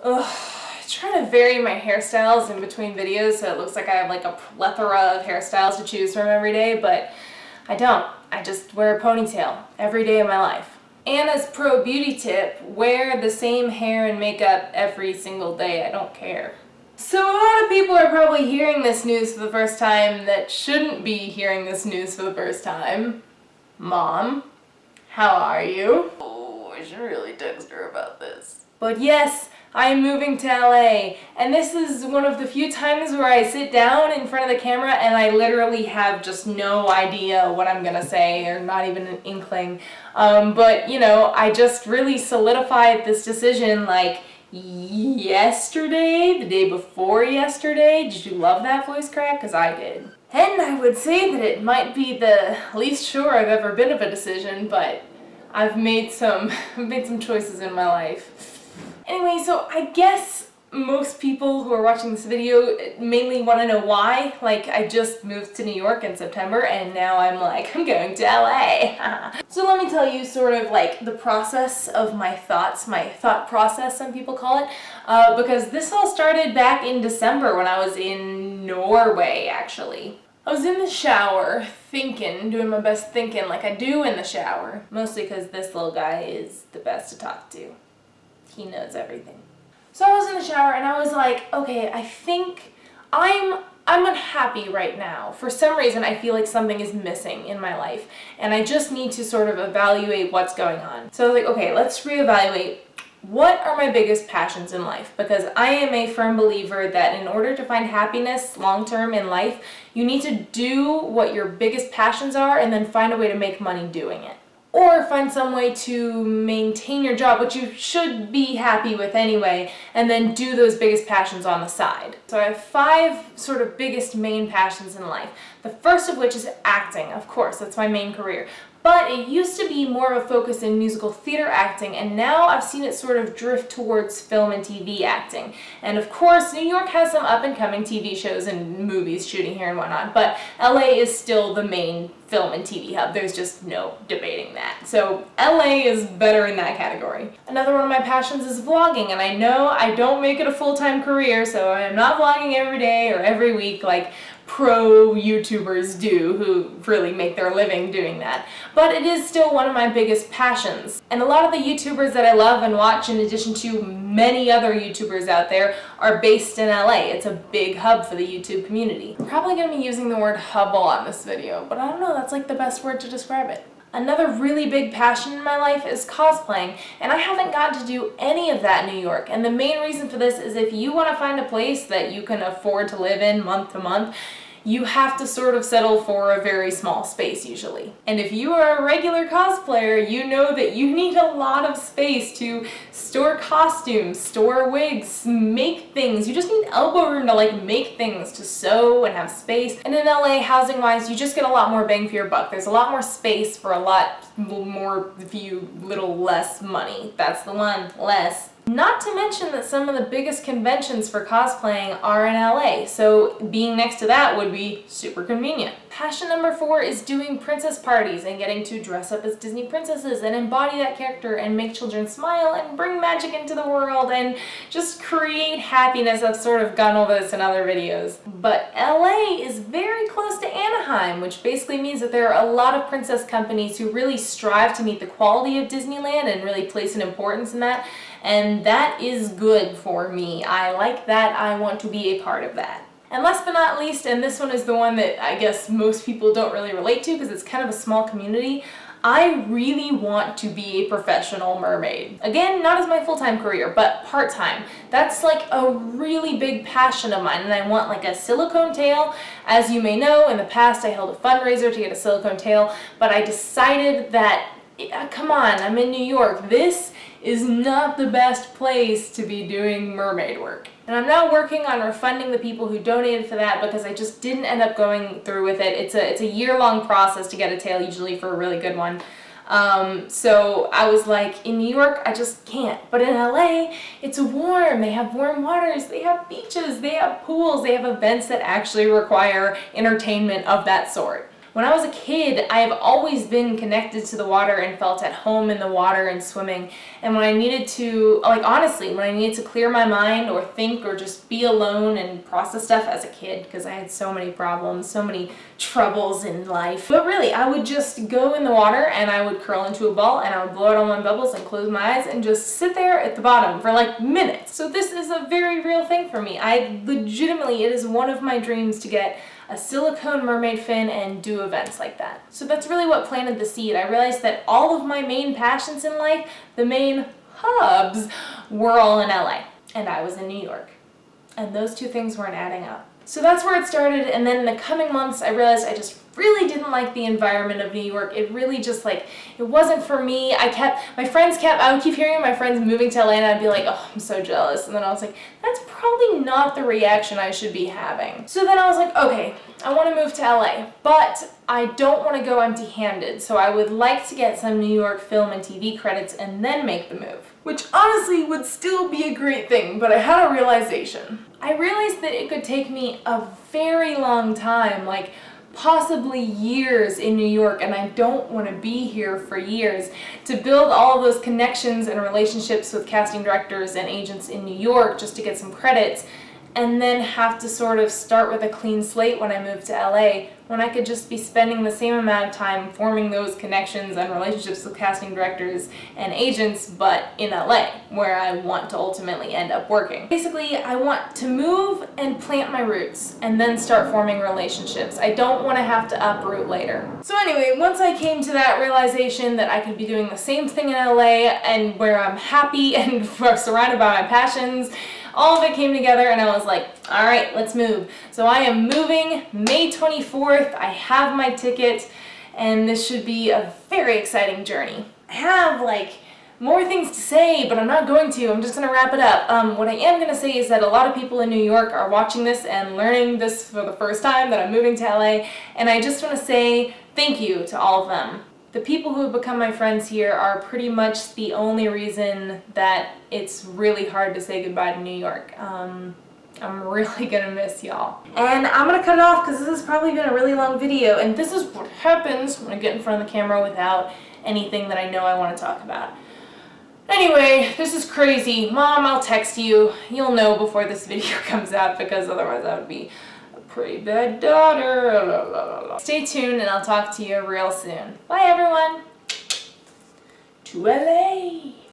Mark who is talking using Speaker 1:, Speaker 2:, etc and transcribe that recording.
Speaker 1: Ugh, I try to vary my hairstyles in between videos so it looks like I have like a plethora of hairstyles to choose from every day, but I don't. I just wear a ponytail every day of my life. And as pro beauty tip, wear the same hair and makeup every single day. I don't care. So a lot of people are probably hearing this news for the first time that shouldn't be hearing this news for the first time. Mom, how are you? Oh, I should really text her about this. But yes, I am moving to LA, and this is one of the few times where I sit down in front of the camera and I literally have just no idea what I'm gonna say, or not even an inkling. But you know, I just really solidified this decision like yesterday, the day before yesterday. Did you love that voice crack? Because I did. And I would say that it might be the least sure I've ever been of a decision, but I've made some choices in my life. Anyway, so I guess most people who are watching this video mainly want to know why. Like, I just moved to New York in September and now I'm like, I'm going to LA. So let me tell you sort of like the process of my thoughts, my thought process some people call it, because this all started back in December when I was in Norway actually. I was in the shower thinking, doing my best thinking like I do in the shower, mostly because this little guy is the best to talk to. He knows everything. So I was in the shower and I was like, okay, I think I'm unhappy right now. For some reason, I feel like something is missing in my life and I just need to sort of evaluate what's going on. So I was like, okay, let's reevaluate. What are my biggest passions in life? Because I am a firm believer that in order to find happiness long-term in life, you need to do what your biggest passions are and then find a way to make money doing it. Or find some way to maintain your job, which you should be happy with anyway, and then do those biggest passions on the side. So I have 5 sort of biggest main passions in life. The first of which is acting, of course, that's my main career. But it used to be more of a focus in musical theater acting, and now I've seen it sort of drift towards film and TV acting. And of course, New York has some up-and-coming TV shows and movies shooting here and whatnot, but LA is still the main film and TV hub. There's just no debating that. So LA is better in that category. Another one of my passions is vlogging, and I know I don't make it a full-time career, so I'm not vlogging every day or every week like pro YouTubers do who really make their living doing that. But it is still one of my biggest passions. And a lot of the YouTubers that I love and watch, in addition to many other YouTubers out there, are based in LA. It's a big hub for the YouTube community. I'm probably going to be using the word hub a lot in this video, but I don't know, that's like the best word to describe it. Another really big passion in my life is cosplaying, and I haven't gotten to do any of that in New York. And the main reason for this is if you want to find a place that you can afford to live in month to month, you have to sort of settle for a very small space usually. And if you are a regular cosplayer, you know that you need a lot of space to store costumes, store wigs, make things. You just need elbow room to like make things, to sew and have space. And in LA, housing wise, you just get a lot more bang for your buck. There's a lot more space for a lot more, little less money. That's the one, less. Not to mention that some of the biggest conventions for cosplaying are in LA, so being next to that would be super convenient. Passion number 4 is doing princess parties and getting to dress up as Disney princesses and embody that character and make children smile and bring magic into the world and just create happiness. I've sort of gone over this in other videos. But LA is very close to Anaheim, which basically means that there are a lot of princess companies who really strive to meet the quality of Disneyland and really place an importance in that. And that is good for me. I like that. I want to be a part of that. And last but not least, and this one is the one that I guess most people don't really relate to because it's kind of a small community, I really want to be a professional mermaid. Again, not as my full-time career, but part-time. That's like a really big passion of mine, and I want like a silicone tail. As you may know, in the past I held a fundraiser to get a silicone tail, but I decided that, come on, I'm in New York. This is not the best place to be doing mermaid work. And I'm now working on refunding the people who donated for that because I just didn't end up going through with it. It's a year-long process to get a tail, usually for a really good one. So I was like, in New York, I just can't. But in LA, it's warm. They have warm waters, they have beaches, they have pools, they have events that actually require entertainment of that sort. when I was a kid, I have always been connected to the water and felt at home in the water and swimming. And when I needed to, like honestly, when I needed to clear my mind or think or just be alone and process stuff as a kid, because I had so many problems, so many troubles in life. But really, I would just go in the water and I would curl into a ball and I would blow out all my bubbles and close my eyes and just sit there at the bottom for like minutes. So this is a very real thing for me. I legitimately, it is one of my dreams to get a silicone mermaid fin and do events like that. So that's really what planted the seed. I realized that all of my main passions in life, the main hubs, were all in LA. And I was in New York. And those two things weren't adding up. So that's where it started, and then in the coming months I realized I just really didn't like the environment of New York. It really just like, it wasn't for me. I would keep hearing my friends moving to LA and I'd be like, oh, I'm so jealous. And then I was like, that's probably not the reaction I should be having. So then I was like, okay, I want to move to LA, but I don't want to go empty-handed. So I would like to get some New York film and TV credits and then make the move. Which honestly would still be a great thing, but I had a realization. I realized that it could take me a very long time, like possibly years in New York, and I don't want to be here for years, to build all of those connections and relationships with casting directors and agents in New York just to get some credits, and then have to sort of start with a clean slate when I move to LA, when I could just be spending the same amount of time forming those connections and relationships with casting directors and agents, but in LA, where I want to ultimately end up working. Basically, I want to move and plant my roots, and then start forming relationships. I don't want to have to uproot later. So anyway, once I came to that realization that I could be doing the same thing in LA, and where I'm happy and surrounded by my passions, all of it came together and I was like, all right, let's move. So I am moving May 24th. I have my ticket and this should be a very exciting journey. I have like more things to say, but I'm not going to. I'm just going to wrap it up. What I am going to say is that a lot of people in New York are watching this and learning this for the first time, that I'm moving to LA, and I just want to say thank you to all of them. The people who have become my friends here are pretty much the only reason that it's really hard to say goodbye to New York. I'm really gonna miss y'all. And I'm gonna cut it off because this has probably been a really long video, and this is what happens when I get in front of the camera without anything that I know I want to talk about. Anyway, this is crazy. Mom, I'll text you. You'll know before this video comes out, because otherwise I would be pretty bad daughter. Stay tuned and I'll talk to you real soon. Bye everyone. To LA.